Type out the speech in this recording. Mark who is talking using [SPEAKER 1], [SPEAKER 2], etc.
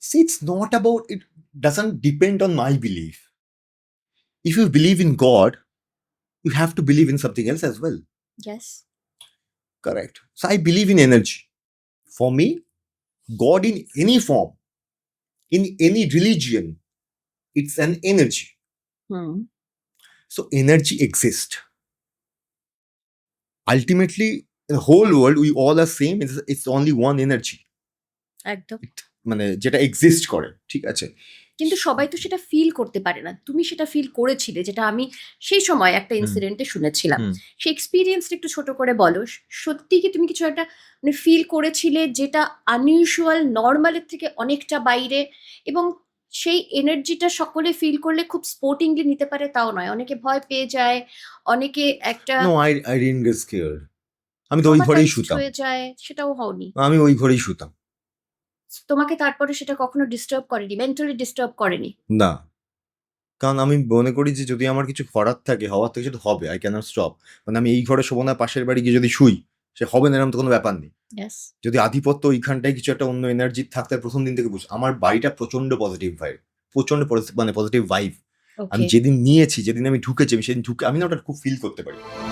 [SPEAKER 1] See, it's not about, it doesn't depend on my belief. If you believe in God, you have to believe in something else as well.
[SPEAKER 2] Yes.
[SPEAKER 1] Correct. So I believe in energy. For me, God in any form, in any religion, it's an energy.
[SPEAKER 2] Hmm
[SPEAKER 1] So energy exists. Ultimately, in the whole world, we all are same. It's only one energy.
[SPEAKER 2] একদম।
[SPEAKER 1] মানে যেটা exist করে, ঠিক আছে?
[SPEAKER 2] কিন্তু সবাই তো সেটা ফিল করতে পারে না। তুমি সেটা ফিল করেছিলে, যেটা আমি সেই সময় একটা
[SPEAKER 1] হুম।
[SPEAKER 2] ইনসিডেন্টে শুনেছিলাম।
[SPEAKER 1] হুম।
[SPEAKER 2] সেই এক্সপেরিয়েন্সটা একটু ছোট করে বলো। সত্যি কি তুমি কিছু একটা মানে ফিল করেছিলে যেটা আনইউজুয়াল, নরমালের থেকে অনেকটা বাইরে, এবং সেই এনার্জিটা সকলে ফিল করলে খুব স্পোর্টিংলি নিতে পারে তাও নয়। অনেকে ভয় পেয়ে যায়, অনেকে একটা
[SPEAKER 1] No, I didn't get scared. আমি তো ওই ঘরেই
[SPEAKER 2] ট্রমাটাইজড
[SPEAKER 1] শুতাম।
[SPEAKER 2] হয়ে যায়, সেটাও হওনি।
[SPEAKER 1] আমি ওই ঘরেই শুতাম।
[SPEAKER 2] তোমাকে তারপরে সেটা কখনো ডিস্টার্ব করেনি, মেন্টালি ডিস্টার্ব করেনি?
[SPEAKER 1] না। কারণ আমি মনে করি যে যদি আমার কিছু করার থাকে, হওয়ার থাকে, সেটা হবে। I cannot stop. মানে আমি এই ঘরে শোবো না, পাশের বাড়ি গিয়ে যদি শুই, সে হবে না এরকম তো কোনো ব্যাপার নেই।
[SPEAKER 2] ইয়েস।
[SPEAKER 1] যদি আধিপত্য ওইখানটায় কিছু একটা অন্য এনার্জি থাকতে হয়, প্রথম দিন থেকে আমার বাড়িটা প্রচন্ড পজিটিভ ভাইব, প্রচন্ড মানে পজিটিভ ভাইব। আমি
[SPEAKER 2] ওকে।
[SPEAKER 1] যেদিন নিয়েছি, যেদিন আমি ঢুকেছি, আমি সেদিন ঢুকে আমি না ওটা খুব ফিল করতে পারি।